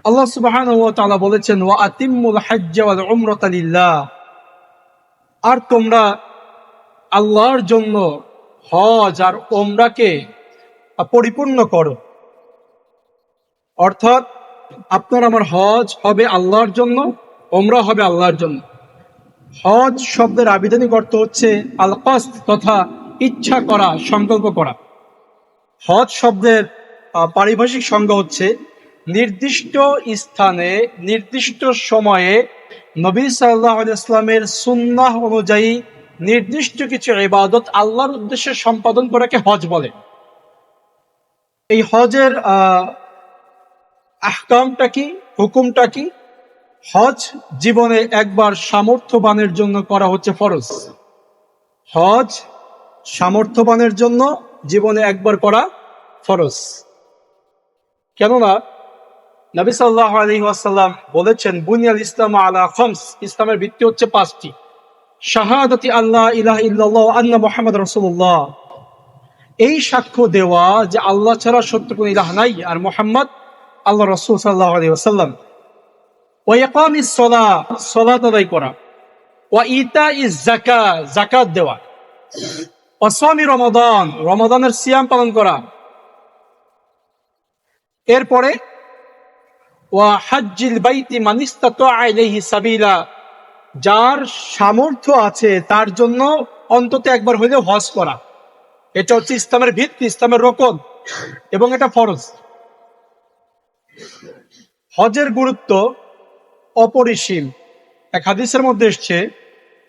আল্লাহ সুবহানাহু ওয়া তাআলা বলেছেন, ওয়া আতিম্মুল হাজ্জ ওয়াল উমরাতা লিল্লাহ, আর তোমরা আল্লাহর জন্য হজ আর উমরাকে পরিপূর্ণ করো। অর্থাৎ আপনার আমার হজ হবে আল্লাহর জন্য, উমরা হবে আল্লাহর জন্য। হজ শব্দের আবিধানিক অর্থ হচ্ছে আল কসদ, তথা ইচ্ছা করা, সংকল্প করা। হজ শব্দের পারিভাষিক সংজ্ঞা হচ্ছে নির্দিষ্ট স্থানে নির্দিষ্ট সময়ে নবী সাল্লাল্লাহু আলাইহি ওয়াসাল্লামের সুন্নাহ অনুযায়ী নির্দিষ্ট কিছু ইবাদত আল্লাহর উদ্দেশ্যে সম্পাদন করাকে হজ বলে। এই হজের আহকামটা কি, হুকুমটা কি? হজ জীবনে একবার সামর্থ্যবানের জন্য করা হচ্ছে ফরজ। হজ সামর্থ্যবানের জন্য জীবনে একবার করা ফরজ। কেননা নবী সাল্লাল্লাহু আলাইহি ওয়াসাল্লাম বলেছেন, বুনিয়াল ইসলামু আলা খামস, ইসলামের ভিত্তি হচ্ছে পাঁচটি। শাহাদাতি আল্লাহ ইলাহা ইল্লাল্লাহ আন্না মুহাম্মাদুর রাসূলুল্লাহ, এই সাক্ষ্য দেওয়া যে আল্লাহ ছাড়া সত্য কোনো ইলাহ নাই আর মুহাম্মদ আল্লাহ রাসূল সাল্লাল্লাহু আলাইহি ওয়াসাল্লাম। ওয়া ইকামিস সালাহ, সালাত আদায় করা। ওয়া ইতাইজ যাকাত, যাকাত দেওয়া। ওয়া সাওমি রমাদান, রমাদানের সিয়াম পালন করা। এরপরে ওয়া হাজ্জিল বাইতি মান ইসতাতাআ ইলাইহি সাবিলা, যার সামর্থ্য আছে তার জন্য অন্তত একবার হইলেও হজ করা। এটা হচ্ছে ইসলামের ভিত্তি, ইসলামের রোকন, এবং এটা ফরজ। হজের গুরুত্ব অপরিসীম। এক হাদিসের মধ্যে এসছে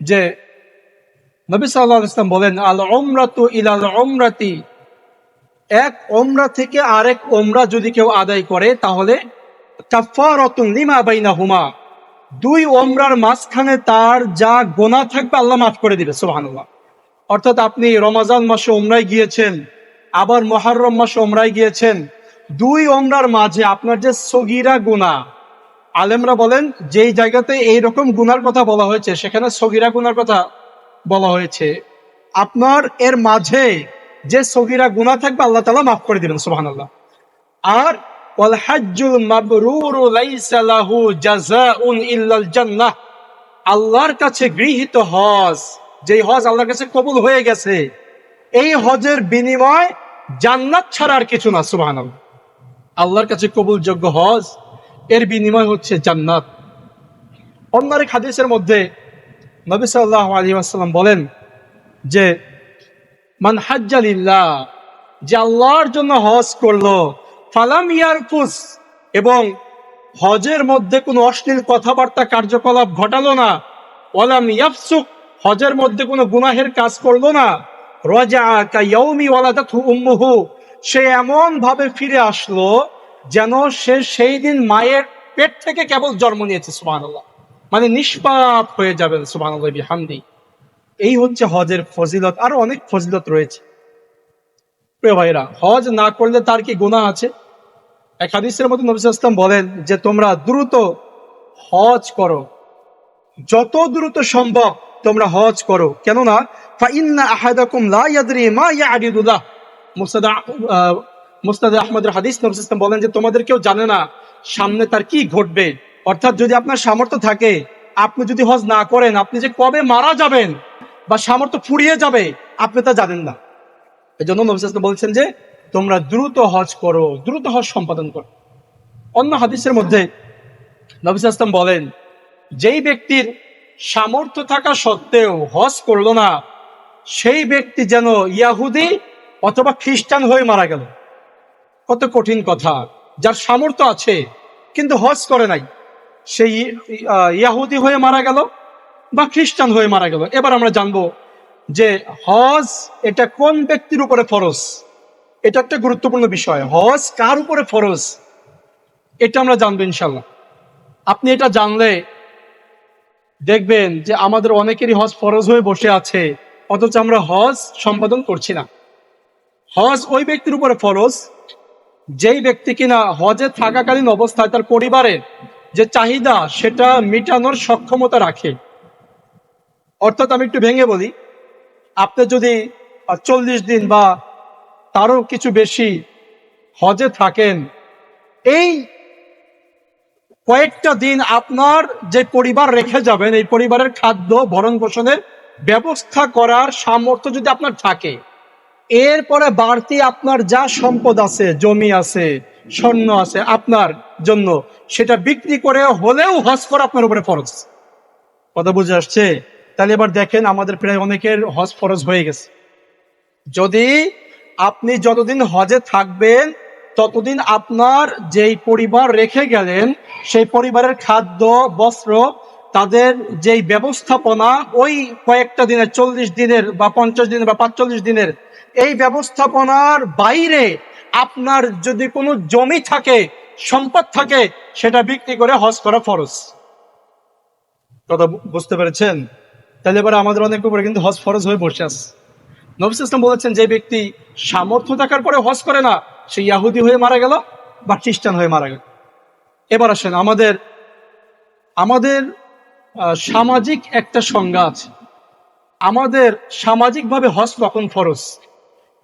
যে নবী সাল্লাল্লাহু আলাইহি ওয়াসাল্লাম বলেন, আল উমরাতু ইলাল উমরাতি, এক উমরা থেকে আরেক উমরা যদি কেউ আদায় করে তাহলে কাফারাতুন লিমা বাইনাহুমা, দুই উমরার মাঝখানে তার যা গুনাহ থাকবে আল্লাহ মাফ করে দিবে। সুবহানাল্লাহ। অর্থাৎ আপনি রমজান মাসে উমরায় গিয়েছেন, আবার মুহররম মাসে উমরায় গিয়েছেন, দুই উমরার মাঝে আপনার যে সগীরা গুনাহ, আলেমরা বলেন যেই জায়গাতে এইরকম গুনার কথা বলা হয়েছে সেখানে সগীরা গুনার কথা বলা হয়েছে, আপনার এর মাঝে যে সগীরা গুনাহ থাকবে আল্লাহ তাআলা মাফ করে দিবেন। সুবহানাল্লাহ। আর ওয়াল হাজ্জুল মাবরুরু লাইসা লাহু জাযাউন ইল্লাল জান্নাহ, আল্লাহর কাছে গৃহীত হজ, যেই হজ আল্লাহর কাছে কবুল হয়ে গেছে, এই হজের বিনিময় জান্নাত ছাড়া আর কিছু না। সুবহানাল্লাহ। আল্লাহর কাছে কবুলযোগ্য হজ, এর বিনিময় হচ্ছে জান্নাত। অন্য এক হাদিসের মধ্যে নবী সাল্লাল্লাহু আলাইহি ওয়াসাল্লাম বলেন যে মান হাজ্জা লিল্লাহ, যে আল্লাহর জন্য হজ করলো, ফালাম ইয়ারফুস, এবং হজের মধ্যে কোনো অশ্লীল কথাবার্তা কার্যকলাপ ঘটালো না, ওয়ালাম ইয়াফসুক, হজের মধ্যে কোনো গুনাহের কাজ করলো না, রাজাআ কায়াউমি ওয়ালাদাতহু উম্মুহু, সে এমন ভাবে ফিরে আসলো যেন সে সেই দিন মায়ের পেট থেকে কেবল জন্ম নিয়েছে। সুবহানাল্লাহ। মানে নিষ্পাপ হয়ে যাবেন। সুবহানাল্লাহ বিহামদি। এই হচ্ছে হজের ফজিলত। আরো অনেক ফজিলত রয়েছে। প্রিয় ভাইরা, হজ না করলে তার কি গুনাহ আছে? এক হাদিসের মধ্যে নবী সাল্লাল্লাহু আলাইহি ওয়াসাল্লাম বলেন যে তোমরা দ্রুত হজ করো, যত দ্রুত সম্ভব তোমরা হজ করো, কেননা ফাইন্না আহাদাকুম লা ইয়াদরি মা ইয়ারিদু লাহ, মুসনাদ আহমদের হাদিস। নবী সাল্লাল্লাহু আলাইহি ওয়াসাল্লাম বলেন যে তোমাদের কেউ জানে না সামনে তার কি ঘটবে। অর্থাৎ যদি আপনার সামর্থ্য থাকে, আপনি যদি হজ না করেন, আপনি যে কবে মারা যাবেন বা সামর্থ্য ফুরিয়ে যাবে আপনি তা জানেন না। এই জন্য নবী সাল্লাল্লাহু আলাইহি ওয়াসাল্লাম বলছেন যে তোমরা দ্রুত হজ করো, দ্রুত হজ সম্পাদন করো। অন্য হাদিসের মধ্যে নবী সাল্লাল্লাহু আলাইহি ওয়াসাল্লাম বলেন, যেই ব্যক্তির সামর্থ্য থাকা সত্ত্বেও হজ করলো না, সেই ব্যক্তি যেন ইয়াহুদি অথবা খ্রিস্টান হয়ে মারা গেল। কত কঠিন কথা! যার সামর্থ্য আছে কিন্তু হজ করে নাই, সেই ইয়াহুদি হয়ে মারা গেল বা খ্রিস্টান হয়ে মারা গেল। এবার আমরা জানবো যে হজ এটা কোন ব্যক্তির উপরে ফরজ। এটা একটা গুরুত্বপূর্ণ বিষয়। হজ কার উপরে ফরজ এটা আমরা জানবো ইনশাল্লাহ। আপনি এটা জানলে দেখবেন যে আমাদের অনেকেরই হজ ফরজ হয়ে বসে আছে, অথচ আমরা হজ সম্পাদন করছি না। হজ ওই ব্যক্তির উপরে ফরজ যেই ব্যক্তি কিনা হজে থাকাকালীন অবস্থায় তার পরিবারের যে চাহিদা সেটা মেটানোর সক্ষমতা রাখে। অর্থাৎ আমি একটু ভেঙে বলি, আপনি যদি 40 দিন বা তারও কিছু বেশি হজে থাকেন, এই কয়েকটা দিন আপনার যে পরিবার রেখে যাবেন, এই পরিবারের খাদ্য ভরণ পোষণের ব্যবস্থা করার সামর্থ্য যদি আপনার থাকে, এরপরে বাড়তি আপনার যা সম্পদ আছে, জমি আছে, স্বর্ণ আছে আপনার জন্য, সেটা বিক্রি করে হলেও হজ করা আপনার উপরে ফরজ। কথা বুঝে আসছে? তাহলে এবার দেখেন, আমাদের প্রায় অনেকের হজ ফরজ হয়ে গেছে। যদি আপনি যতদিন হজে থাকবেন ততদিন আপনার যেই পরিবার রেখে গেলেন সেই পরিবারের খাদ্য, বস্ত্র, তাদের যেই ব্যবস্থাপনা, ওই কয়েকটা দিনের, 40 দিনের বা 50 দিনের বা 45 দিনের এই ব্যবস্থাপনার বাইরে আপনার যদি কোনো জমি থাকে, সম্পদ থাকে, সেটা বিক্রি করে হজ করা ফরজ। কথা বুঝতে পেরেছেন? তাহলে এবার আমাদের অনেক উপরে কিন্তু হজ ফরজ হয়ে বসে আছে। নবী সাল্লাল্লাহু আলাইহি ওয়াসাল্লাম বলেছেন, যে ব্যক্তি সামর্থ্য থাকার পরে হজ করে না, সে ইহুদি হয়ে মারা গেল বা খ্রিস্টান হয়ে মারা গেল। এবার আসেন, আমাদের সামাজিক একটা সংজ্ঞা আছে। আমাদের সামাজিকভাবে হজ কখন ফরজ?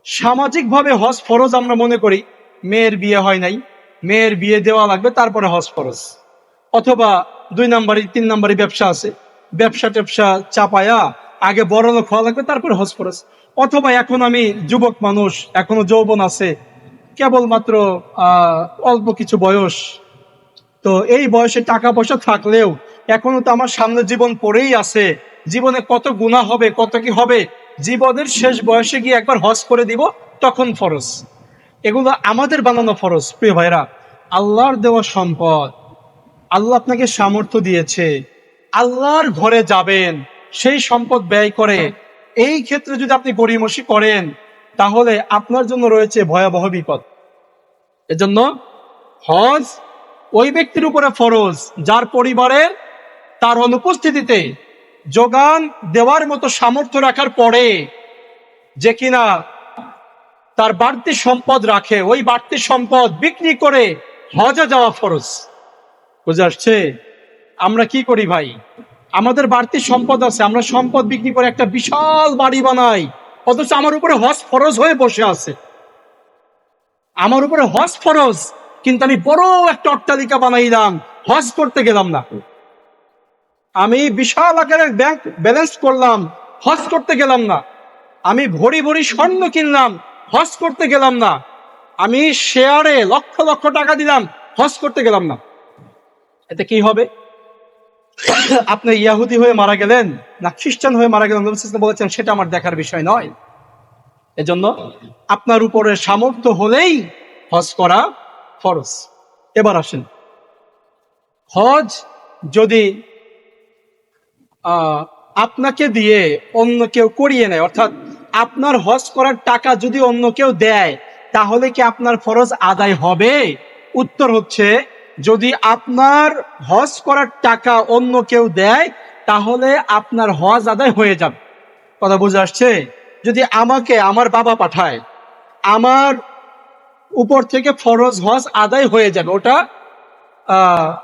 সামাজিকভাবে হজ ফরজ আমরা মনে করি মেয়ের বিয়ে হয় নাই, মেয়ের বিয়ে দেওয়া লাগবে তারপরে হজ ফরজ। অথবা 2 নাম্বারি 3 নাম্বারি ব্যবসা আছে, ব্যবসা ট্যাবসা চাপায়া আগে বড় লোক হওয়া লাগবে তারপরে হজ ফরজ। অথবা এখন আমি যুবক মানুষ, এখনো যৌবন আছে, কেবলমাত্র অল্প কিছু বয়স, তো এই বয়সে টাকা পয়সা থাকলেও এখনো তো আমার সামনে জীবন পড়েই আছে, জীবনে কত গুনাহ হবে, কত কি হবে, জীবনের শেষ বয়সে গিয়ে একবার হজ করে দিব, তখন ফরজ। এগুলো আমাদের বানানো ফরজ। প্রিয় ভাইরা, আল্লাহর দেওয়া সম্পদ, আল্লাহ আপনাকে সামর্থ্য দিয়েছে, আল্লাহর ঘরে যাবেন, সেই সম্পদ ব্যয় করে এই ক্ষেত্রে যদি আপনি গড়িমসি করেন, তাহলে আপনার জন্য রয়েছে ভয়াবহ বিপদ। এজন্য হজ ওই ব্যক্তির উপরে ফরজ যার পরিবারের তার অনুপস্থিতিতে যোগান দেওয়ার মতো সামর্থ্য রাখার পরে যে কিনা তার বাড়তি সম্পদ রাখে, ওই বাড়তি সম্পদ বিক্রি করে হজে যাওয়া ফরজ। বুঝে আসছে? আমরা কি করি ভাই, আমাদের বাড়তি সম্পদ আছে, আমরা সম্পদ বিক্রি করে একটা বিশাল বাড়ি বানাই, অথচ আমার উপরে হজ ফরজ হয়ে বসে আছে। আমার উপরে হজ ফরজ, কিন্তু আমি বড় একটা অট্টালিকা বানাইলাম, হজ করতে গেলাম না। আমি বিশাল আকারের ব্যাংক ব্যালেন্স করলাম, হজ করতে গেলাম না। আমি ভরি ভরি স্বর্ণ কিনলাম, হজ করতে গেলাম না। আমি শেয়ারে লক্ষ লক্ষ টাকা দিলাম, হজ করতে গেলাম না। এতে কি হবে? আপনি ইহুদি হয়ে মারা গেলেন না খ্রিস্টান হয়ে মারা গেলেন, নবী সাল্লাল্লাহু আলাইহি ওয়াসাল্লাম বলেছেন সেটা আমার দেখার বিষয় নয়। এজন্য আপনার উপরে সামর্থ্য হলেই হজ করা ফরজ। এবার আসেন, হজ যদি আপনাকে দিয়ে অন্য কেউ করিয়ে নেয়, অর্থাৎ আপনার হজ করার টাকা যদি অন্য কেউ দেয়, তাহলে কি আপনার ফরজ আদায় হবে? উত্তর হচ্ছে, যদি আপনার হজ করার টাকা অন্য কেউ দেয়, তাহলে আপনার হজ আদায় হয়ে যাবে। কথা বুঝে আসছে? যদি আমাকে আমার বাবা পাঠায়, আমার উপর থেকে ফরজ হজ আদায় হয়ে যাবে, ওটা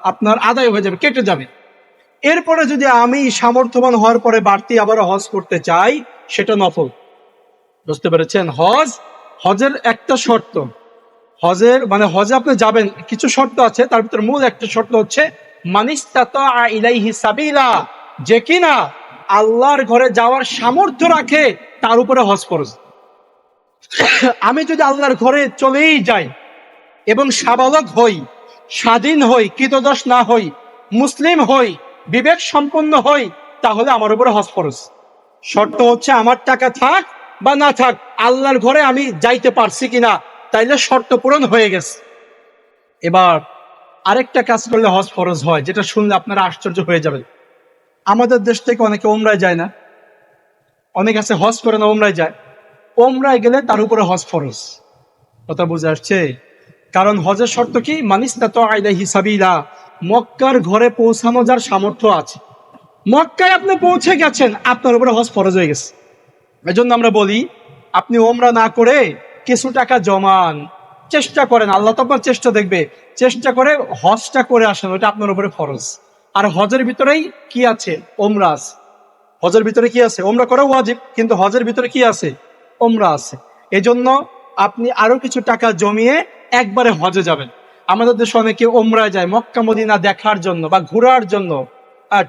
আপনার আদায় হয়ে যাবে, কেটে যাবে। এরপরে যদি আমি সামর্থ্যবান হওয়ার পরে বাড়তি আবার হজ করতে চাই, সেটা নফল। বুঝতে পেরেছেন? হজের একটা শর্ত, হজে আপনি যাবেন, কিছু শর্ত আছে, তার ভিতরে মূল একটা শর্ত হচ্ছে মানিস্তাতা ইলাইহি সাবিলা, যে কিনা আল্লাহর ঘরে যাওয়ার সামর্থ্য রাখে তার উপরে হজ ফরজ। আমি যদি আল্লাহর ঘরে চলেই যাই এবং সাবালক হই, স্বাধীন হই, কৃতদোষ না হই, মুসলিম হই, বিবেক সম্পন্ন হই, তাহলে আমার উপরে হজ ফরজ। শর্ত হচ্ছে আমার টাকা থাক বা না থাক, আল্লাহর ঘরে আমি যাইতে পারছি কিনা, তাইলে শর্ত পূরণ হয়ে গেছে। এবার আরেকটা কাজ করলে হজ ফরজ হয়, যেটা শুনলে আপনারা আশ্চর্য হয়ে যাবেন। আমাদের দেশ থেকে অনেকে ওমরায় যায় না, অনেক আছে হজ করে না, ওমরায় যায়। ওমরায় গেলে তার উপরে হজ ফরজ। কথা বুঝে আসছে? কারণ হজের শর্ত কি? মানিস্তাতা ইলাইহি সাবিলা, মক্কার ঘরে পৌঁছানো যার সামর্থ্য আছে। মক্কায় আপনি পৌঁছে গেছেন, আপনার উপরে হজ ফরজ হয়ে গেছে। এজন্য আমরা বলি, আপনি ওমরা না করে কিছু টাকা জমান, চেষ্টা করেন, আল্লাহ তো আপনার চেষ্টা দেখবে, চেষ্টা করে হজটা করে আসেন, ওটা আপনার উপরে ফরজ। আর হজের ভিতরেই কি আছে? ওমরা আছে। হজের ভিতরে কি আছে? ওমরা করা ওয়াজিব, কিন্তু হজের ভিতরে কি আছে? ওমরা আছে। এজন্য আপনি আরো কিছু টাকা জমিয়ে একবারে হজে যাবেন। আমাদের দেশে অনেকে ওমরায় যায় মক্কা মদিনা দেখার জন্য বা ঘোরার জন্য,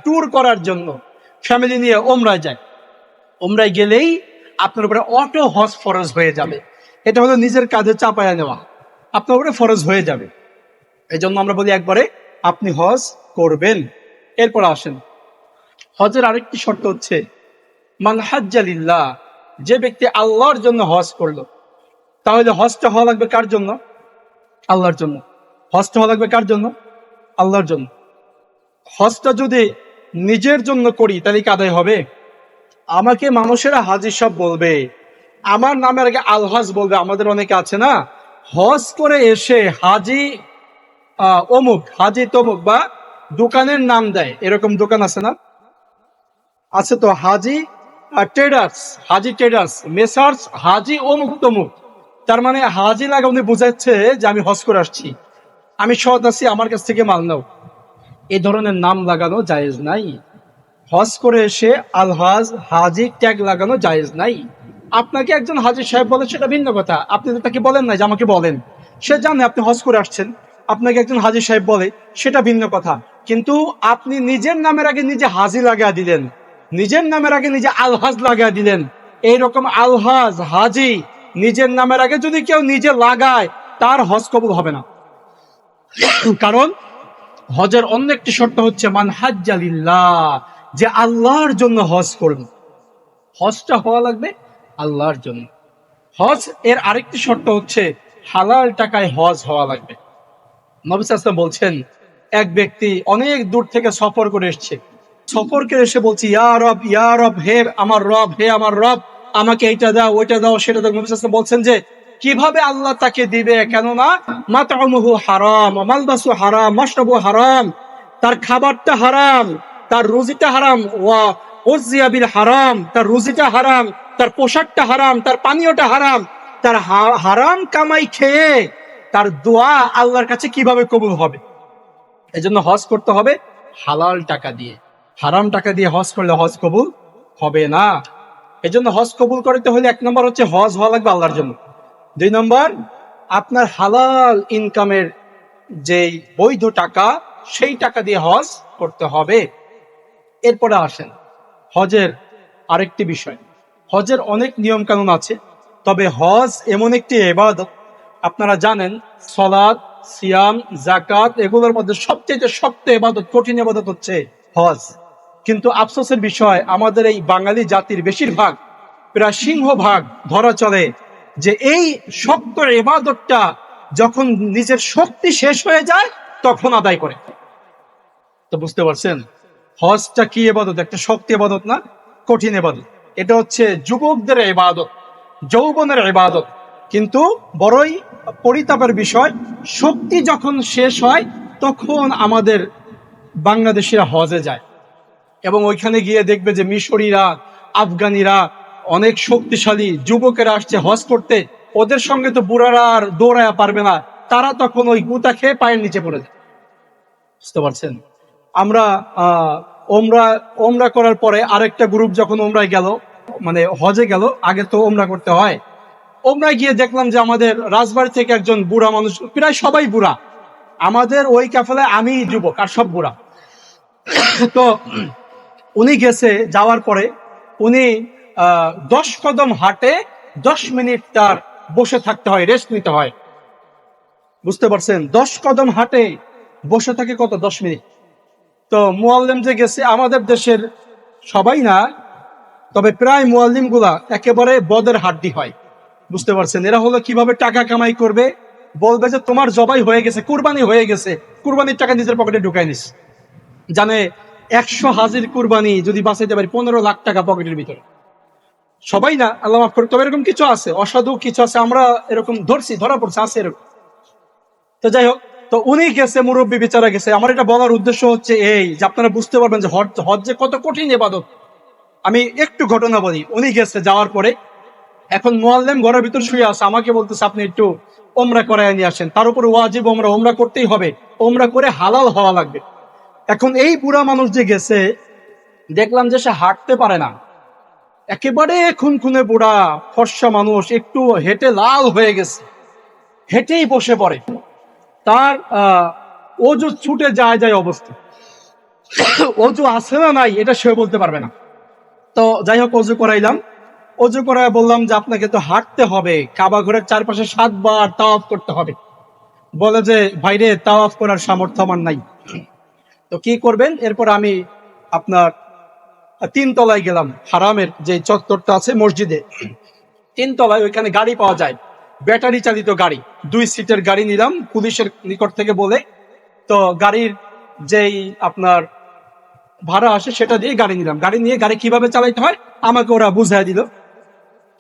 ট্যুর করার জন্য ফ্যামিলি নিয়ে ওমরায় যায়। ওমরায় গেলেই আপনার উপরে অটো হজ ফরজ হয়ে যাবে। এটা হলো নিজের কাঁধে চাপায়া নেওয়া, আপনার উপরে ফরজ হয়ে যাবে। এই জন্য আমরা বলি একবারে আপনি হজ করবেন। এরপর আসেন, হজের আরেকটি শর্ত হচ্ছে মান হাজ্জা লিল্লাহ, যে ব্যক্তি আল্লাহর জন্য হজ করলো। তাহলে হজটা হওয়া লাগবে কার জন্য? আল্লাহর জন্য। হজটা হওয়া লাগবে কার জন্য? আল্লাহর জন্য। হজটা যদি নিজের জন্য করি তাহলে কি আদায় হবে? আমাকে মানুষেরা হাজি সব বলবে, আমার নামের আগে আলহাজ বলবে। আমাদের অনেকে আছে না, হজ করে এসে হাজি অমুক, হাজি তমুক, বা দোকানের নাম দেয়। এরকম দোকান আছে না? আছে তো, হাজি ট্রেডার্স, হাজি ট্রেডার্স, মেসার্স হাজি অমুক তমুক। তার মানে হাজি লাগা উনি বুঝাচ্ছে যে আমি হজ করে আসছি, আমি সৎ আছি, আমার কাছ থেকে মাল নাও। এই ধরনের নাম লাগানো জায়েজ নাই। হজ করে এসে আলহাজ, হাজি ট্যাগ লাগানো জায়েজ নাই। আপনাকে একজন হাজি সাহেব বলে সেটা ভিন্ন কথা, আপনি তো তাকে বলেন না যে আমাকে বলেন, সে জানে আপনি হজ করে আসছেন, আপনাকে একজন হাজি সাহেব বলে সেটা ভিন্ন কথা। কিন্তু আপনি নিজের নামের আগে নিজে হাজি লাগা দিলেন, নিজের নামের আগে নিজে আলহাজ লাগা দিলেন। এইরকম আলহাজ হাজি নিজের নামের আগে যদি কেউ নিজে লাগায়, তার হজ কবুল হবে না। কারণ হজের অন্য একটি শর্ত হচ্ছে মান হাজ্জা লিল্লাহ, যে আল্লাহর জন্য হজ করবে। হজটা হওয়া লাগবে আল্লাহর জন্য। হজ এর আরেকটি শর্ত হচ্ছে হালাল টাকায় হজ হওয়া লাগবে। নবী সাল্লাল্লাহু আলাইহি ওয়াসাল্লাম বলছেন, এক ব্যক্তি অনেক দূর থেকে সফর করে এসেছে, সফর করে এসে বলছি ইয়া রব, ইয়া রব, হে আমার রব, হে আমার রব, আমাকে এইটা দাও, ওইটা দাও, সেটা দাও। নবী সাল্লাল্লাহু আলাইহি ওয়াসাল্লাম বলছেন যে কিভাবে আল্লাহ তাকে দিবে, কেননা মাতআমুহু হারাম, মালবাসু হারাম, মাশরাবু হারাম, তার খাবারটা হারাম, তার রুজিটা হারাম, ওয়া উযিয়া বিল হারাম, তার রুজিটা হারাম, তার পোশাকটা হারাম, তার পানীয়টা হারাম। তার হারাম কামাই খেয়ে তার দোয়া আল্লাহর কাছে কিভাবে কবুল হবে? এজন্য হজ করতে হবে হালাল টাকা দিয়ে। হারাম টাকা দিয়ে হজ করলে হজ কবুল হবে না। এজন্য হজ কবুল করতে হলে এক নম্বর হচ্ছে হজ হওয়া লাগবে আল্লাহর জন্য। দুই নম্বর, আপনার হালাল ইনকামের যেই বৈধ টাকা, সেই টাকা দিয়ে হজ করতে হবে। এরপরে আসেন হজের আরেকটি বিষয়। হজের অনেক নিয়ম কানুন আছে, তবে হজ এমন একটি ইবাদত, আপনারা জানেন সালাত, সিয়াম, যাকাত এগুলোর মধ্যে সবচেয়ে শক্ত ইবাদত, কঠিন ইবাদত হচ্ছে হজ। কিন্তু আফসোসের বিষয়, আমাদের এই বাঙালি জাতির বেশিরভাগ, প্রায় সিংহভাগ ধরা চলে যে এই শক্ত ইবাদতটা যখন নিজের শক্তি শেষ হয়ে যায় তখন আদায় করে। তো বুঝতে পারছেন হজটা কি ইবাদত? একটা শক্তি ইবাদত না, কঠিন ইবাদত। এটা হচ্ছে যুবকদের ইবাদত, যৌবনের ইবাদত। কিন্তু বড়ই পরিতাপের বিষয়, শক্তি যখন শেষ হয় তখন আমাদের বাংলাদেশিরা হজে যায়, এবং ওইখানে গিয়ে দেখবে যে মিশরীরা, আফগানিরা, অনেক শক্তিশালী যুবকেরা আসছে হজ করতে, ওদের সঙ্গে তো বুড়ারা আর দৌড়ায়া পারবে না, তারা তখন ওই গুতা খেয়ে পায়ের নিচে পড়ে যায়। বুঝতে পারছেন? আমরা ওমরা করার পরে আরেকটা গ্রুপ যখন ওমরায় গেল, মানে হজে গেল, আগে তো ওমরা করতে হয়, ওমরায় গিয়ে দেখলাম যে আমাদের রাজবাড়ি থেকে একজন বুড়া মানুষ, প্রায় সবাই বুড়া, আমাদের ওই কাফেলায় আমি যুবক আর সব বুড়া। তো উনি গেছে, যাওয়ার পরে উনি 10 কদম হাঁটে 10 মিনিট তার বসে থাকতে হয়, রেস্ট নিতে হয়। বুঝতে পারছেন? 10 কদম হাঁটে বসে থাকে কত? 10 মিনিট। তো মুয়াল্লিম যে গেছে, আমাদের দেশের সবাই না, তবে প্রায় মুয়াল্লিম গুলা একেবারে বদের হাড্ডি হয়। বুঝতে পারছেন? এরা হলো কিভাবে টাকা কামাই করবে, বলবে যে তোমার জবাই হয়ে গেছে, কুরবানি হয়ে গেছে, কুরবানির টাকা নিজের পকেটে ঢুকাই নিস। জানে 100 হাজির কুরবানি যদি বাঁচাইতে পারি 15 লাখ টাকা পকেটের ভিতরে। সবাই না, আল্লাহ মাফ করে, তবে এরকম কিছু আছে, অসাধু কিছু আছে, আমরা এরকম ধরা পড়ছে, আছে এরকম। তো যাই হোক, তো উনি গেছে, মুরব্বী বিচারা গেছে। আমার এটা বলার উদ্দেশ্য হচ্ছে এই যে আপনারা বুঝতে পারবেন যে হজ যে কত কঠিন ইবাদত। আমি একটু ঘটনা বলি। উনি গেছে, যাওয়ার পরে এখন মুয়াল্লিম ঘরের ভিতর শুয়ে আছে, আমাকে বলতেছে আপনি একটু ওমরা করায় নিয়ে আসেন। তার উপর ওয়াজিব ওমরা করতেই হবে, ওমরা করে হালাল হওয়া লাগবে। এখন এই বুড়া মানুষ যে গেছে, দেখলাম যে সে হাঁটতে পারে না, একেবারে খুনখুনে বুড়া, ফর্সা মানুষ, একটু হেঁটে লাল হয়ে গেছে, হেঁটেই বসে পড়ে। তার অজু ছুটে যায় অবস্থা, অজু আছে না নাই এটা সে বলতে পারবে না। তো যাই হোক, অজু করাইলাম। অজু করায় বললাম যে আপনাকে তো হাঁটতে হবে, কাবা ঘরের চারপাশে 7 বার তাওয়াফ করতে হবে। বলে যে ভাইরে, তাওয়াফ করার সামর্থ্য আমার নাই। তো কি করবেন? এরপর আমি আপনার 3 তলায় গেলাম, হারামের যে চত্বরটা আছে মসজিদে 3 তলায়, ওইখানে গাড়ি পাওয়া যায়, ব্যাটারি চালিত গাড়ি, 2 সিটের গাড়ি নিলাম পুলিশের নিকট থেকে বলে। তো গাড়ির যেই আপনার ভাড়া আসে সেটা দিয়ে গাড়ি নিলাম। গাড়ি নিয়ে গাড়ি কিভাবে চালাইতে হয় আমাকে ওরা বুঝাই দিল।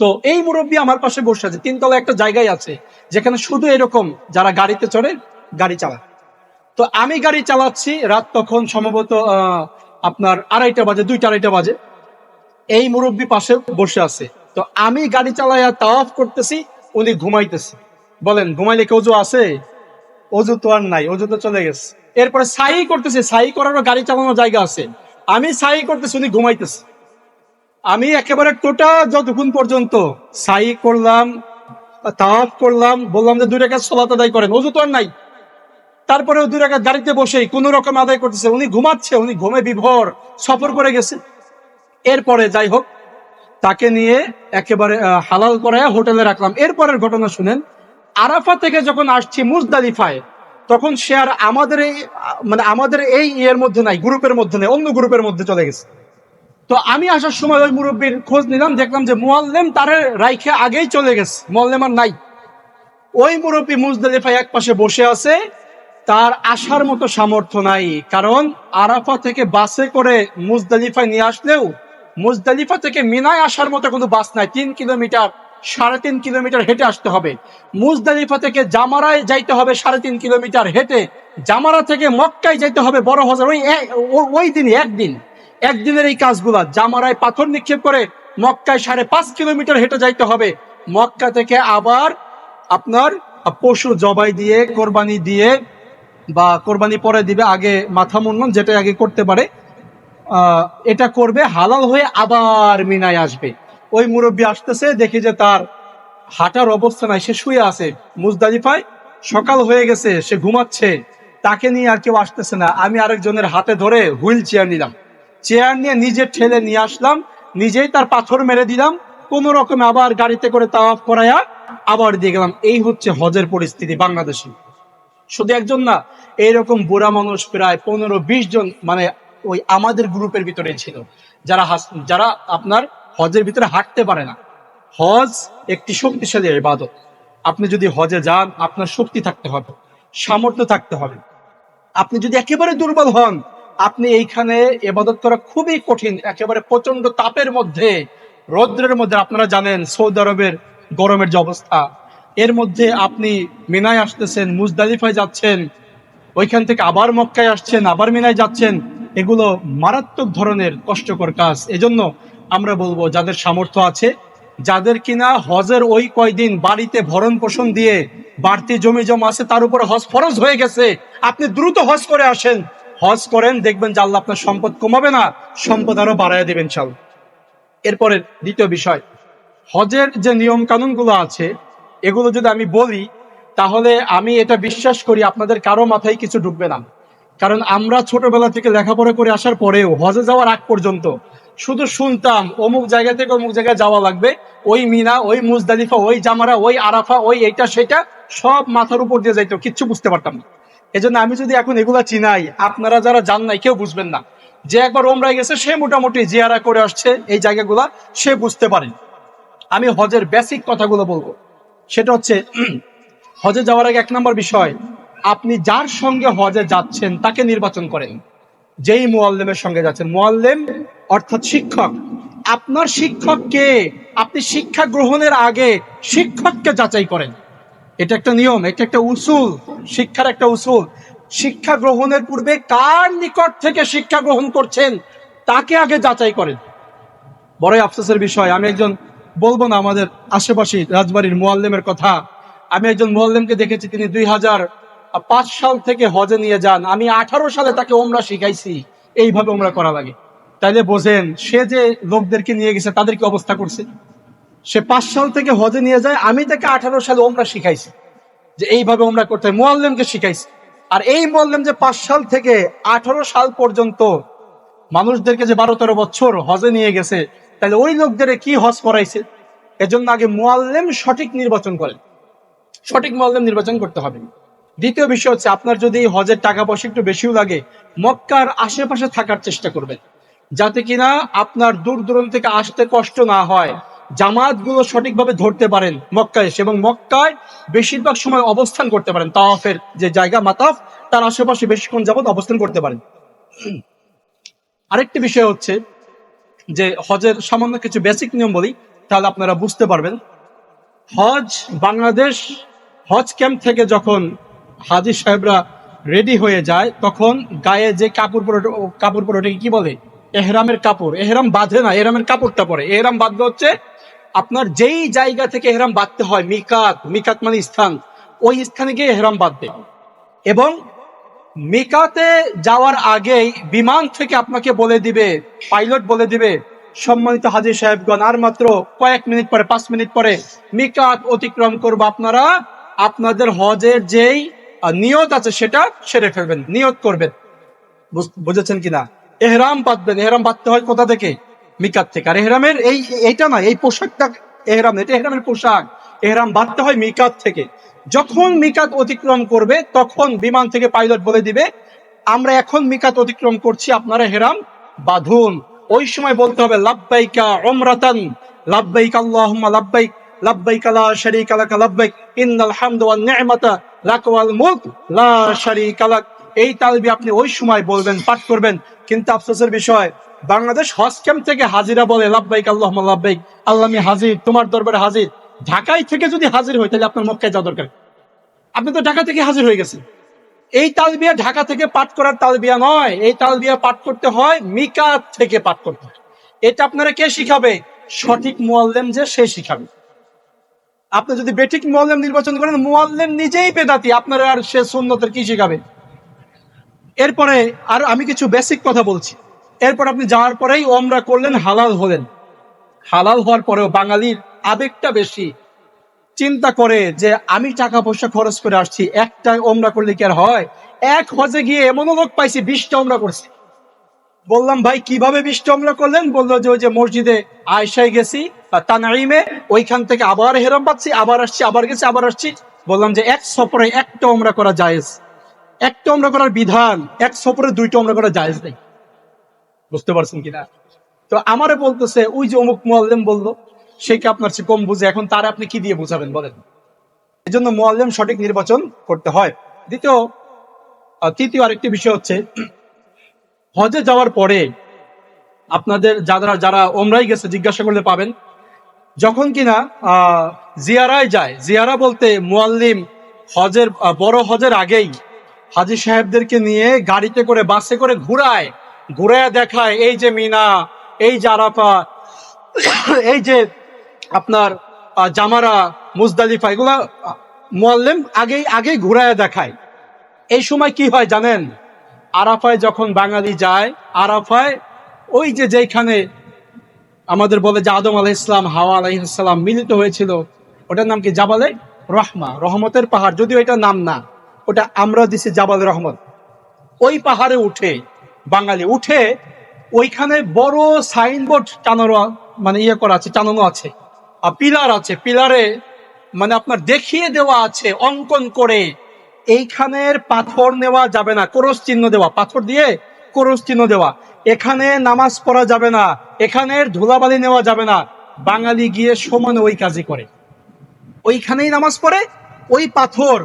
তো এই মুরব্বী আমার পাশে বসে আছে, 3 তলায় একটা জায়গায় আছে যেখানে শুধু এরকম যারা গাড়িতে চড়ে গাড়ি চালায়। তো আমি গাড়ি চালাচ্ছি, রাত তখন সম্ভবত আপনার 2:30 বাজে, 2-2:30 বাজে। এই মুরব্বী পাশে বসে আছে। তো আমি গাড়ি চালাইয়া তাওয়াফ করতেছি, উনি ঘুমাইতেছে। বলেন ঘুমাইলে কি অজু আছে? অজু তো আর নাই, অজু তো চলে গেছে। এরপরে সাই করতেছে, সাই করারও গাড়ি চালানোর জায়গা আছে, আমি সাই করতেছি, উনি ঘুমাইতেছে। আমি একেবারে টোটাল যতক্ষণ পর্যন্ত সাই করলাম, তাওয়াফ করলাম, বললাম যে 2 রাকাত সালাত আদায় করেন, অজু তো আর নাই। তারপরেও 2 রাকাত গাড়িতে বসেই কোন রকম আদায় করতেছে, উনি ঘুমাচ্ছে, উনি ঘুমে বিভোর, সফর করে গেছে। এরপরে যাই হোক, তাকে নিয়ে একেবারে হালাল করায় হোটেলে রাখলাম। এরপরের ঘটনা শুনেন। আরাফা থেকে যখন আসছি মুজদালিফায়, তখন সে আর আমাদের এই মানে আমাদের এই ইয়ের মধ্যে নাই, গ্রুপের মধ্যে নেই, অন্য গ্রুপের মধ্যে চলে গেছে। তো আমি আসার সময় ওই মুরব্বীর খোঁজ নিলাম, দেখলাম যে মুআল্লিম তারে রাইখে আগেই চলে গেছে, মুআল্লিম আর নাই। ওই মুরব্বী মুজদালিফায় এক পাশে বসে আছে, তার আসার মতো সামর্থ্য নাই। কারণ আরাফা থেকে বাসে করে মুজদালিফায় নিয়ে আসলেও মুজদালিফা থেকে মিনায় আসার মতো কোনো বাস নাই। 3 কিলোমিটার, 3.5 কিলোমিটার হেঁটে আসতে হবে। মুজদালিফা থেকে জামারায় যাইতে হবে 3.5 কিলোমিটার হেঁটে। জামারা থেকে মক্কায় যাইতে হবে বড় হজর, ওই দিনই একদিনের এই কাজগুলা। জামারায় পাথর নিক্ষেপ করে মক্কায় 5.5 কিলোমিটার হেঁটে যাইতে হবে। মক্কা থেকে আবার আপনার পশু জবাই দিয়ে, কোরবানি দিয়ে, বা কোরবানি পরে দিবে, আগে মাথা মুন্ডন যেটা আগে করতে পারে এটা করবে, হালাল হয়ে আবার মিনায় আসবে। ওই মুরব্বী আসতেছে, দেখি যে তার হাঁটার অবস্থা নাই, সে শুয়ে আছে মুজদালিফায়, সকাল হয়ে গেছে, সে ঘুমাচ্ছে। তাকে নিয়ে আর কেউ আসতেছে না। আমি আরেকজনের হাতে ধরে হুইল চেয়ার নিলাম, চেয়ার নিয়ে নিজে ঠেলে নিয়ে আসলাম, নিজেই তার পাথর মেরে দিলাম, কোন রকমে আবার গাড়িতে করে তাওয়াফ করাইয়া আবার দিয়ে গেলাম। এই হচ্ছে হজের পরিস্থিতি বাংলাদেশে। শুধু একজন না, এইরকম বুড়া মানুষ প্রায় 15-20 জন, মানে ওই আমাদের গ্রুপের ভিতরে ছিল, যারা আপনার হজের ভিতরে হাঁটতে পারে না। হজ একটি শক্তিশালী ইবাদত। আপনি যদি হজে যান, আপনার শক্তি থাকতে হবে, সামর্থ্য থাকতে হবে। আপনি যদি একেবারে দুর্বল হন, আপনি এইখানে ইবাদত করা খুবই কঠিন। একেবারে প্রচন্ড তাপের মধ্যে, রৌদ্রের মধ্যে, আপনারা জানেন সৌদি আরবের গরমের যে অবস্থা, এর মধ্যে আপনি মিনায় আসতেছেন, মুজদালিফায় যাচ্ছেন, ওইখান থেকে আবার মক্কায় আসছেন, আবার মিনায় যাচ্ছেন, এগুলো মারাত্মক ধরনের কষ্টকর কাজ। এজন্য আমরা বলবো, যাদের সামর্থ্য আছে, যাদের কিনা হজের ওই কয়দিন বাড়িতে ভরণ পোষণ দিয়ে বাড়তি জমি জমা আছে, তার উপরে হজ ফরজ হয়ে গেছে, আপনি দ্রুত হজ করে আসেন, হজ করেন, দেখবেন যে আল্লাহ আপনার সম্পদ কমাবে না, সম্পদ আরো বাড়ায় দেবেন ইনশাআল্লাহ। এরপরে দ্বিতীয় বিষয়, হজের যে নিয়ম কানুন গুলো আছে, এগুলো যদি আমি বলি, তাহলে আমি এটা বিশ্বাস করি আপনাদের কারো মাথায় কিছু ঢুকবে না। কারণ আমরা ছোটবেলা থেকে লেখাপড়া করে আসার পরেও হজে যাওয়ার আগ পর্যন্ত শুধু শুনতাম অমুক জায়গা থেকে অমুক জায়গায় যাওয়া লাগবে, ওই মিনা, ওই মুজদালিফা, ওই জামারা, ওই আরাফা, ওই এইটা সেটা, সব মাথার উপর দিয়ে যাইতো, কিচ্ছু বুঝতে পারতাম না। এজন্য আমি যদি এখন এগুলা চিনাই, আপনারা যারা জান নাই কেউ বুঝবেন না। যে একবার ওমরায় গেছে, সে মোটামুটি জিয়ারা করে আসছে এই জায়গাগুলা, সে বুঝতে পারে। আমি হজের বেসিক কথাগুলো বলবো। সেটা হচ্ছে, হজে যাওয়ার আগে 1 নম্বর বিষয়, আপনি যার সঙ্গে হজে যাচ্ছেন তাকে নির্বাচন করেন। যেই মুআল্লিমের সঙ্গে যাচ্ছেন, মুআল্লিম অর্থাৎ শিক্ষক, আপনার শিক্ষককে আপনি শিক্ষা গ্রহণের আগে শিক্ষককে যাচাই করেন। এটা একটা নিয়ম, এটা একটা উসুল, শিক্ষার একটা উসুল। শিক্ষা গ্রহণের পূর্বে কার নিকট থেকে শিক্ষা গ্রহণ করছেন তাকে আগে যাচাই করেন। বড়ই আফসোসের বিষয়, আমি একজন, বলবো না আমাদের আশেপাশে রাজবাড়ির মুআল্লিমের কথা, আমি একজন মুআল্লিমকে দেখেছি, তিনি 2005 সাল থেকে হজে নিয়ে যান। আমি 18 সালে তাকে ওমরা শিখাইছি, এইভাবে ওমরা করা লাগে। তাইলে বোঝেন সে যে লোকদেরকে নিয়ে গেছে তাদের কি অবস্থা করছে। সে 5 সাল থেকে হজে নিয়ে যায়, আমি তাকে 18 সালে ওমরা শিখাইছি। যে এইভাবে উমরা করতে হয়, মুআল্লিমকে শিখাইছে। আর এই মুআল্লিম যে 5 সাল থেকে 18 সাল পর্যন্ত মানুষদেরকে যে 12-13 বছর হজে নিয়ে গেছে, তাহলে ওই লোকদের কি হজ করাইছে? এজন্য আগে মুআল্লিম সঠিক নির্বাচন করেন, সঠিক মুআল্লিম নির্বাচন করতে হবে। দ্বিতীয় বিষয় হচ্ছে, আপনার যদি হজের টাকা পয়সা একটু বেশিও লাগে, মক্কার আশেপাশে থাকার চেষ্টা করবেন, যাতে কিনা আপনার দূর দূরান্ত থেকে আসতে কষ্ট না হয়, জামাতগুলো সঠিকভাবে ধরতে পারেন মক্কায় এসে, এবং মক্কায় বেশিরভাগ সময় অবস্থান করতে পারেন। তাওয়াফের যে জায়গা মাতাফ, তার আশেপাশে বেশিক্ষণ যাবত অবস্থান করতে পারেন। আরেকটি বিষয় হচ্ছে যে হজের সামান্য কিছু বেসিক নিয়ম বলি, তাহলে আপনারা বুঝতে পারবেন। হজ বাংলাদেশ হজ ক্যাম্প থেকে যখন হাজী সাহেবরা রেডি হয়ে যায়, তখন গায়ে যে কাপড় পরে ওটাকে কি বলে? এহরামের কাপড়। এহরাম বাঁধে না, এহরামের কাপড়টা পরে। এহরাম বাঁধবে হচ্ছে আপনার যেই জায়গা থেকে এহরাম বাঁধতে হয়, মিকাত, মিকাত মানে স্থান, ওই স্থানে গিয়ে এহরাম বাঁধবে। এবং মিকাতে যাওয়ার আগেই বিমান থেকে আপনাকে বলে দিবে, পাইলট বলে দিবে, সম্মানিত হাজী সাহেবগণ, আর মাত্র কয়েক মিনিট পরে, 5 মিনিট পরে মিকাত অতিক্রম করবো, আপনারা আপনাদের হজের যেই নিয়ত আছে সেটা সেরে ফেলবেন, নিয়ত করবেন। বুঝেছেন কিনা? এহরাম বাঁধবেন। এহরাম বাঁধতে হয় কোথা থেকে? মিকাত থেকে। আর এহরামের এইটা না, এই পোশাকটা এহরাম, এটা এহরামের পোশাক। এহরাম বাঁধতে হয় মিকাত থেকে। যখন মিকাত অতিক্রম করবে, তখন বিমান থেকে পাইলট বলে দিবে, আমরা এখন মিকাত অতিক্রম করছি, আপনারা এহরাম বাঁধুন। ওই সময় বলতে হবে, লাব্বাইকা উমরাতান, লাব্বাইক আল্লাহুম্মা লাব্বাইক, লাব্বাইক লা শারীকা লাক লাব্বাইক, ইন্নাল হামদা ওয়ান নি'মাতা লাক ওয়াল মুলক লা শারীকা লাক। এই তালবি আপনি ওই সময় বলবেন, পাঠ করবেন। কিন্তু আফসোসের বিষয়, বাংলাদেশ হজ ক্যাম্প থেকে হাজিরা বলে, লাব্বাইক আল্লাহুম্মা লাব্বাইক, আল্লাহ আমি হাজির, তোমার দরবারে হাজির। ঢাকায় থেকে যদি হাজির হয়, তাহলে আপনার মক্কায় যাওয়া দরকার। আপনি তো ঢাকা থেকে হাজির হয়ে গেছেন। এই তালবিয়া ঢাকা থেকে পাঠ করার তালবিয়া নয়, এই তালবিয়া পাঠ করতে হয় মিকাত থেকে পাঠ করতে হয়। এটা আপনারা কে শিখাবে? সঠিক মুআল্লিম যে, সে শিখাবে। আপনি যদি বেঠিক মুআল্লিম নির্বাচন করেন, মুআল্লিম নিজেই বেদাতি, আপনারা আর সে সুন্নতের কি শিখাবে? এরপরে আর আমি কিছু বেসিক কথা বলছি। এরপর আপনি যাওয়ার পরেই ওমরা করলেন, হালাল হলেন। হালাল হওয়ার পরেও বাঙালির আবেগটা বেশি, চিন্তা করে যে আমি টাকা পয়সা খরচ করে আসছি, একটা ওমরা করলে কি আর হয়? এক হজে গিয়ে এমনও লোক পাইছি 20টা ওমরা করছে। বললাম, ভাই কিভাবে 20টা ওমরা করলেন? বললো যে ওই যে মসজিদে আয়েশায় গেছি, তানঈমে, ওইখান থেকে আবার হেরাম পাচ্ছি, আবার আসছি, আবার গেছি, আবার আসছি। বললাম যে এক সফরে একটা ওমরা করা জায়েজ, একটা ওমরা করার বিধান, এক সফরে 2টা ওমরা করা জায়েজ নেই। বুঝতে পারছেন কিনা? তো আমারে বলতেছে, ওই যে অমুক মুআল্লিম বললো, সে কি আপনার চেয়ে কম বুঝে? এখন তার আপনি কি দিয়ে বুঝাবেন বলেন? এই জন্য মুআল্লিম সঠিক নির্বাচন করতে হয়। তৃতীয় আরেকটি বিষয় হচ্ছে, হজে যাওয়ার পরে আপনাদের যারা ওমরাই গেছে, জিজ্ঞাসা করলে পাবেন, যখন কিনা জিয়ারায় যায়, জিয়ারা বলতে মুআল্লিম হজের বড় হজের আগেই হাজী সাহেবদেরকে নিয়ে গাড়িতে করে, বাসে করে ঘুরায় দেখায়, এই যে মিনা, এই যে আরাফা, এই যে আপনার জামারা, মুজদালিফা, এগুলা মুআল্লিম আগেই ঘুরায় দেখায়। এই সময় কি হয় জানেন? আরাফায় যখন বাঙালি যায়, আরাফায় ওই যে যেখানে আমাদের বলে যে আদম আলাইহিস সালাম, হাওয়া আলাইহিস সালাম মিলিত হয়েছিল, ওটার নাম কি? জাবালে রহমা, রহমতের পাহাড়। যদিও এটা নাম না, ওটা আমরা দিছি জাবালে রহমত। ওই পাহাড়ে উঠে বাঙালি উঠে, ওইখানে বড় সাইনবোর্ড টানানো, মানে করা আছে, টানানো আছে, পিলার আছে, পিলারে মানে আপনার দেখিয়ে দেওয়া আছে অঙ্কন করে, এইখানের পাথর নেওয়া যাবে না, ক্রস চিহ্ন দেওয়া, পাথর দিয়ে ক্রস চিহ্ন দেওয়া, এখানে নামাজ পড়া যাবে না, এখানের ধুলাবালি নেওয়া যাবে না। বাঙালি গিয়ে সমানে ওই কাজই করে, ওইখানেই নামাজ পড়ে, ওই পাথর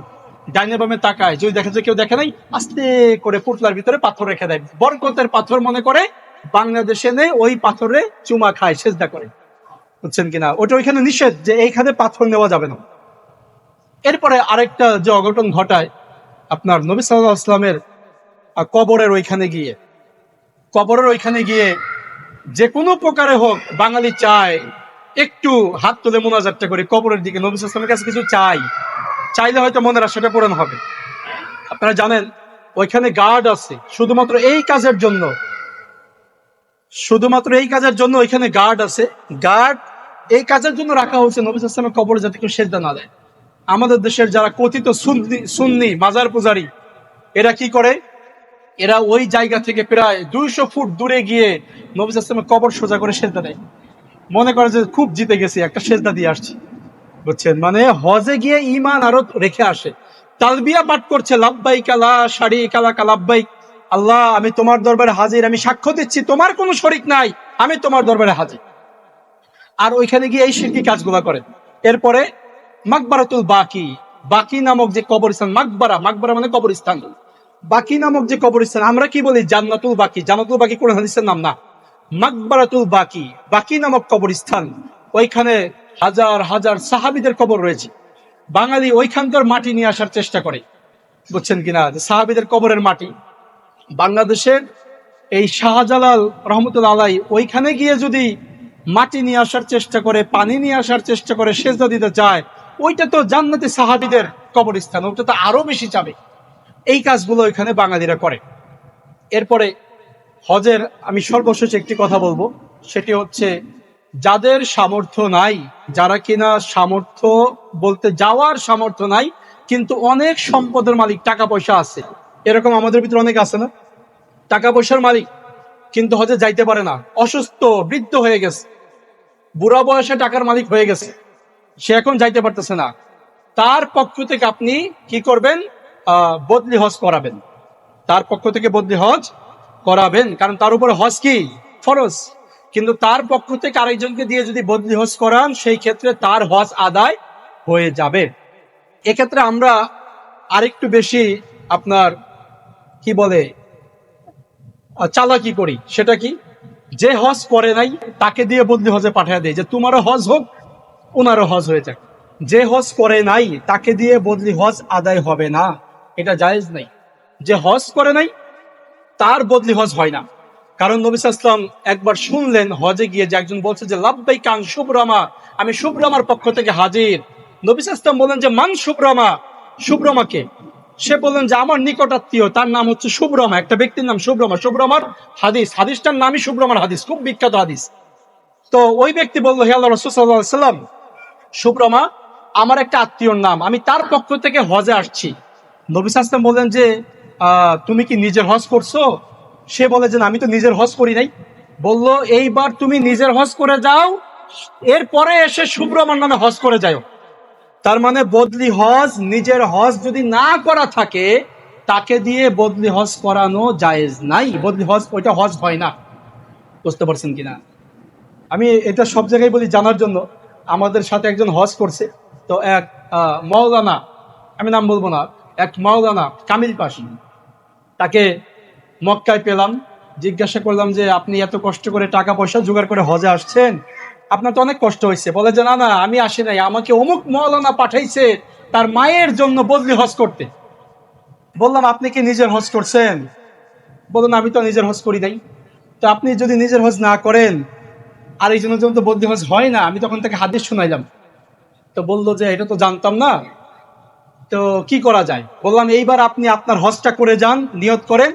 ডাইনে বামে তাকায়, যদি দেখে যে কেউ দেখে নাই, আস্তে করে পুতলার ভিতরে পাথর রেখে দেয়, বরকতের পাথর মনে করে, বাংলাদেশে নেই, ওই পাথরে চুমা খায়, সেজদা করে। বুঝছেন কিনা? ওটা ওইখানে নিষেধ যে এইখানে পাথর নেওয়া যাবে না। এরপরে আরেকটা যে অঘটন ঘটায়, আপনার নবী সাল্লাল্লাহু আলাইহি ওয়াসাল্লামের কবরের ওইখানে গিয়ে যে কোনো প্রকারে হোক, বাঙালি চায় একটু হাত তুলে মোনাজাতটা করে কবরের দিকে, নবী সাল্লাল্লাহু আলাইহি ওয়াসাল্লামের কাছে কিছু চাইলে হয়তো মনের আশাটা পূরণ হবে। আপনারা জানেন ওইখানে গার্ড আছে শুধুমাত্র এই কাজের জন্য, ওইখানে গার্ড আছে। গার্ড এই কাজের জন্য রাখা হয়েছে, নবী সাল্লাল্লাহু আলাইহি ওয়াসাল্লামের কবরে যাতে কেউ সেজদা না দেয়। আমাদের দেশের যারা কথিত সুন্নি মাজার পূজারী, এরা কি করে, এরা ওই জায়গা থেকে প্রায় 200 ফুট দূরে গিয়ে নবী সাল্লাল্লাহু আলাইহি ওয়াসাল্লামের কবর সোজা করে সেজদা দেয়। মনে করে যে খুব জিতে গেছি, একটা সেজদা দিয়ে আসছি, বুঝছেন? মানে হজে গিয়ে ঈমান আরো রেখে আসে, তালবিয়া পাঠ করছে, লাব্বাইক লা শারীকা লাক লাব্বাইক, আল্লাহ আমি তোমার দরবারে হাজির, আমি সাক্ষ্য দিচ্ছি তোমার কোনো শরীক নাই, আমি তোমার দরবারে হাজির। আর ওইখানে গিয়ে এই শিরকি কাজগুলা করে। এরপরে মাকবারাতুল বাকি, বাকি নামক যে কবরস্থান, মাকবারা মানে কবরস্থান, বাকি নামক যে কবরস্থান, আমরা কি বলি জান্নাতুল বাকি, জান্নাতুল বাকি কোন হাদিসের নাম না, মাকবারাতুল বাকি, বাকি নামক কবরস্থান, ওইখানে হাজার হাজার সাহাবীদের কবর রয়েছে। বাঙালি ওইখানকার মাটি নিয়ে আসার চেষ্টা করে, বুঝছেন কিনা, যে সাহাবীদের কবরের মাটি। বাংলাদেশের এই শাহজালাল রহমতুল্লাহ আলাই ওইখানে গিয়ে যদি মাটি নিয়ে আসার চেষ্টা করে, পানি নিয়ে আসার চেষ্টা করে, সেজদা দিতে চায়, ওইটা তো জান্নাতি সাহাবীদের কবরস্থান, ওটা তো আরো বেশি যাবে। এই কাজগুলো ওইখানে বাঙালিরা করে। এরপরে হজের আমি সর্বশেষ একটি কথা বলবো, সেটি হচ্ছে যাদের সামর্থ্য নাই, যারা কিনা সামর্থ্য বলতে যাওয়ার সামর্থ্য নাই কিন্তু অনেক সম্পদের মালিক, টাকা পয়সা আছে, এরকম আমাদের ভিতরে অনেক আছে না, টাকা পয়সার মালিক কিন্তু হজে যাইতে পারে না, অসুস্থ বৃদ্ধ হয়ে গেছে, বুড়া বয়সে টাকার মালিক হয়ে গেছে, সে এখন যাইতে পারতেছে না, তার পক্ষ থেকে আপনি কি করবেন, বদলি হজ করাবেন, তার পক্ষ থেকে বদলি হজ করাবেন, কারণ তার উপরে হজ কি ফরজ। কিন্তু তার পক্ষ থেকে আরেকজনকে দিয়ে যদি বদলি হজ করান, সেই ক্ষেত্রে তার হজ আদায় হয়ে যাবে। এক্ষেত্রে আমরা আরেকটু বেশি আপনার কি বলে চালাকি করি, সেটা কি, যে হজ করে নাই তাকে দিয়ে বদলি হজে পাঠিয়ে দেয়, যে তোমারও হজ হোক ওনারও হজ হয়ে যাক। যে হজ করে নাই তাকে দিয়ে বদলি হজ আদায় হবে না, এটা জায়েজ নাই। যে হজ করে নাই তার বদলি হজ হয় না, কারণ নবী সাল্লাল্লাহু আলাইহি ওয়াসাল্লাম একবার শুনলেন হজে গিয়ে যে একজন বলছে যে লাব্বাইক আন শুবরামা, আমি শুবরামার পক্ষ থেকে হাজির। নবী সাল্লাল্লাহু আলাইহি ওয়াসাল্লাম বলেন যে মান শুবরামা, শুবরামাকে? সে বললেন যে আমার নিকটাত্মীয়, তার নাম হচ্ছে শুবরামা, একটা ব্যক্তির নাম শুবরামা, শুবরামার হাদিসটার নামই শুবরামার হাদিস, খুব বিখ্যাত হাদিস। তো ওই ব্যক্তি বলল, হে আল্লাহর রাসূল সাল্লাল্লাহু আলাইহি ওয়াসাল্লাম, শুবরামা আমার একটা আত্মীয়র নাম, আমি তার পক্ষ থেকে হজে আসছি। নবী সাল্লাল্লাহু আলাইহি ওয়াসাল্লাম বললেন যে তুমি কি নিজের হজ করছো? সে বলে যে আমি তো নিজের হজ করি নাই। বলল এইবার তুমি নিজের হজ করে যাও, এরপরে এসে শুভ্রমার নামে হজ করে যাও। তার মানে বদলি হজ, নিজের হজ যদি না করা থাকে তাকে দিয়ে বদলি হজ করানো জায়েজ নাই, বদলি হজ ওইটা হজ হয় না। বুঝতে পারছেন কিনা? আমি এটা সব জায়গায় বলি জানার জন্য। আমাদের সাথে একজন হজ করছে, তো এক মাওলানা, আমি নাম বলবো না, এক মাওলানা কামিল পাশি, তাকে মক্কায় পেলাম, জিজ্ঞাসা করলাম যে আপনি এত কষ্ট করে টাকা পয়সা জোগাড় করে হজে আসছেন, আপনার তো অনেক কষ্ট হয়েছে। বলে যে না না, আমি আসি নাই, আমাকে অমুক মাওলানা পাঠাইছে তার মায়ের জন্য বদলি হজ করতে। বললাম আপনি কি নিজের হজ করছেন? বললেন আমি তো নিজের হজ করি নাই। তো আপনি যদি নিজের হজ না করেন আর এই জন্য তো বদলি হজ হয় না, আমি তখন তাকে হাদিস শোনাইলাম। তো বললো যে এটা তো জানতাম না, তো কি করা যায়? বললাম এইবার আপনি আপনার হজটা করে যান, নিয়ত করেন,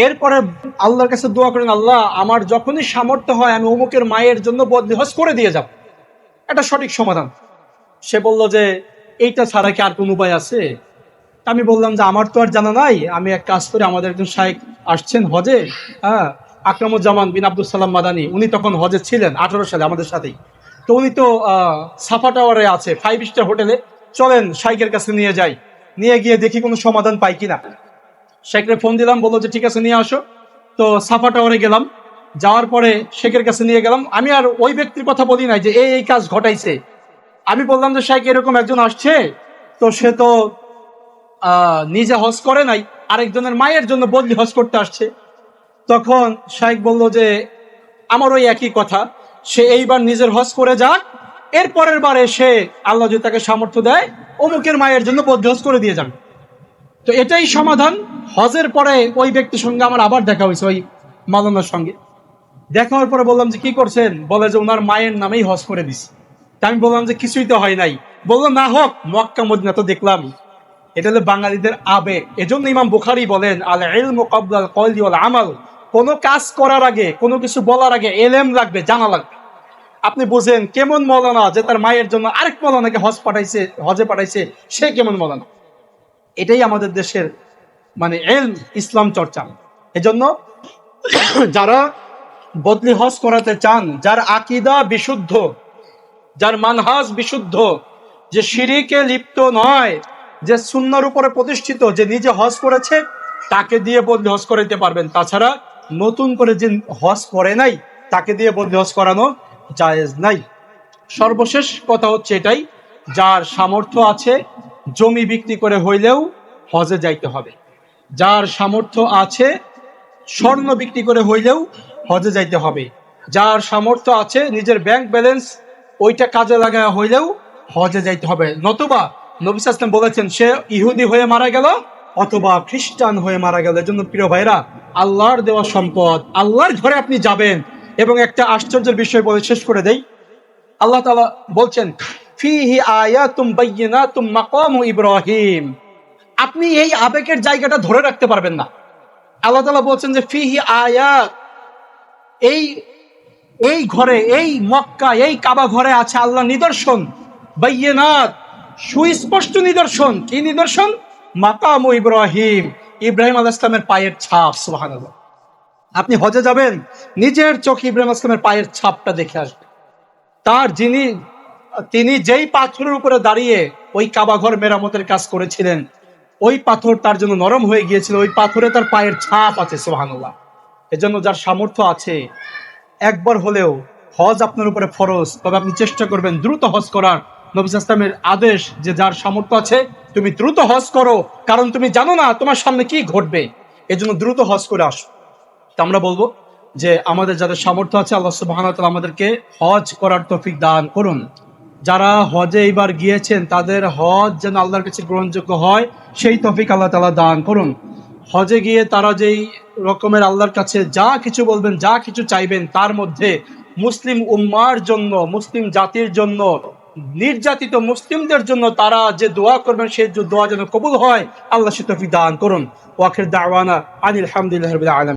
এরপরে আল্লাহর কাছে দোয়া করেন, আল্লাহ আমার যখনই সামর্থ্য হয় আমি অমুকের মায়ের জন্য বদলি হজ করে দিয়ে যাব। এটা সঠিক সমাধান। সে বলল যে এইটা ছাড়া কি আর কোন উপায় আছে? আমি বললাম যে আমার তো আর জানা নাই, আমি এক কাজ করি, আমাদের একজন শাইখ আসছেন হজে, হ্যাঁ, আকরামুজ্জামান বিন আব্দুল সালাম মাদানী, উনি তখন হজে ছিলেন 18 সালে আমাদের সাথেই। তো উনি তো সাফা টাওয়ারে আছে, 5 স্টার হোটেলে, চলেন শাইখের কাছে নিয়ে যাই, নিয়ে গিয়ে দেখি কোনো সমাধান পাই কিনা। শেখরে ফোন দিলাম, বললো যে ঠিক আছে নিয়ে আসো। তো সাফা টাওয়ারে গেলাম, যাওয়ার পরে শেখের কাছে নিয়ে গেলাম। আমি আর ওই ব্যক্তির কথা বলি নাই যে এই কাজ ঘটাইছে, আমি বললাম যে শেখ এরকম একজন আসছে, তো সে তো নিজে হজ করে নাই, আরেকজনের মায়ের জন্য বদলি হজ করতে আসছে। তখন শাইখ বলল যে আমার ওই একই কথা, সে এইবার নিজের হজ করে যাক, এর পরের বারে সে আল্লাহ যদি তাকে সামর্থ্য দেয় অমুকের মায়ের জন্য বদলি হজ করে দিয়ে যান। তো এটাই সমাধান। হজের পরে ওই ব্যক্তির সঙ্গে আমার আবার দেখা হয়েছে, ওই মাওলানার সঙ্গে দেখা হওয়ার পরে বললাম যে কি করছেন? বলে যে ওনার মায়ের নামেই হজ করে দিছি। তা আমি বললাম যে কিছুই তো হয় নাই। বললো না হোক, মক্কা মদিনা তো দেখলাম। এটা হলো বাঙালিদের আবেগ। এজন্য ইমাম বুখারী বলেন আল ইলমু ক্বাবলাল কওলি ওয়াল আমাল, কোনো কাজ করার আগে, কোনো কিছু বলার আগে এলেম লাগবে, জানা লাগবে। আপনি বুঝেন কেমন মৌলানা যে তার মায়ের জন্য আরেক মৌলানাকে হজে পাঠাইছে, সে কেমন মৌলানা। এটাই আমাদের দেশের মানে ইসলাম চর্চা। এজন্য যারা বদলি হজ করাতে চান, যার আকীদা বিশুদ্ধ, যার মানহাজ বিশুদ্ধ, যে শিরিকে লিপ্ত নয়, যে সুন্নাহর উপরে প্রতিষ্ঠিত, যে নিজে হজ করেছে, তাকে দিয়ে বদলি হজ করাইতে পারবেন। তাছাড়া নতুন করে যে হজ করে নাই তাকে দিয়ে বদলি হজ করানো জায়েজ নাই। সর্বশেষ কথা হচ্ছে এটাই, যার সামর্থ্য আছে জমি বিক্রি করে হইলেও হজে যাইতে হবে। যার সামর্থ্য আছে স্বর্ণ বিক্রি করে হইলেও হজে যাইতে হবে। যার সামর্থ্য আছে নিজের ব্যাংক ব্যালেন্স ওইটা কাজে লাগায় হইলেও হজে যাইতে হবে। নতুবা নবী সাল্লাল্লাহু আলাইহি ওয়াসাল্লাম বলেছেন, সে ইহুদি হয়ে মারা গেল অথবা খ্রিস্টান হয়ে মারা গেল। এজন্য প্রিয় ভাইরা, আল্লাহর দেওয়া সম্পদ, আল্লাহর ঘরে আপনি যাবেন। এবং একটা আশ্চর্যের বিষয় বলে শেষ করে দেই, আল্লাহ তাআলা বলছেন ফিহি আয়াতুম বাইয়িনাতুম মাকামু ইব্রাহিম। আপনি এই আবেগের জায়গাটা ধরে রাখতে পারবেন না। আল্লাহ তাআলা বলছেন যে ফিহি আয়াত, এই ঘরে, এই মক্কা, এই কাবা ঘরে আছে আল্লাহ নিদর্শন, বাইয়িনাত, সুস্পষ্ট নিদর্শন। কি নিদর্শন? মাকামু ইব্রাহিম, ইব্রাহিম আলাইহিস সালামের পায়ের ছাপ। সুবহানাল্লাহ। আপনি হজে যাবেন, নিজের চোখে ইব্রাহিম আলাইহিস সালামের পায়ের ছাপটা দেখে আসবেন। তিনি যেই পাথরের উপরে দাঁড়িয়ে ওই কাবা ঘর মেরামতের কাজ করেছিলেন, ওই পাথর তার জন্য নরম হয়ে গিয়েছিল, ওই পাথরে তার পায়ের ছাপ আছে। সুবহানাল্লাহ। এজন্য যার সামর্থ্য আছে, একবার হলেও হজ আপনার উপরে ফরজ, তবে আপনি চেষ্টা করবেন দ্রুত হজ করার। নবী সাল্লাল্লাহু আলাইহি ওয়াসাল্লামের আদেশ যে যার সামর্থ্য আছে তুমি দ্রুত হজ করো, কারণ তুমি জানো না তোমার সামনে কি ঘটবে। এজন্য দ্রুত হজ করে আসো। তো আমরা বলবো যে আমাদের যাদের সামর্থ্য আছে, আল্লাহ সুবহানাহু ওয়া তাআলা আমাদেরকে হজ করার তৌফিক দান করুন। যারা হজে এবার গিয়েছেন তাদের হজ যেন আল্লাহর কাছে গ্রহণযোগ্য হয়, সেই তৌফিক আল্লাহ তাআলা দান করুন। হজে গিয়ে তারা যেই রকমের আল্লাহর কাছে যা কিছু বলবেন, যা কিছু চাইবেন, তার মধ্যে মুসলিম উম্মার জন্য, মুসলিম জাতির জন্য, নির্যাতিত মুসলিমদের জন্য তারা যে দোয়া করবেন, সেই দোয়া যেন কবুল হয়, আল্লাহ সে তৌফিক দান করুন। ওয়াখির দাওয়ানা আনিল হামদুলিল্লাহি রাব্বিল আলামিন।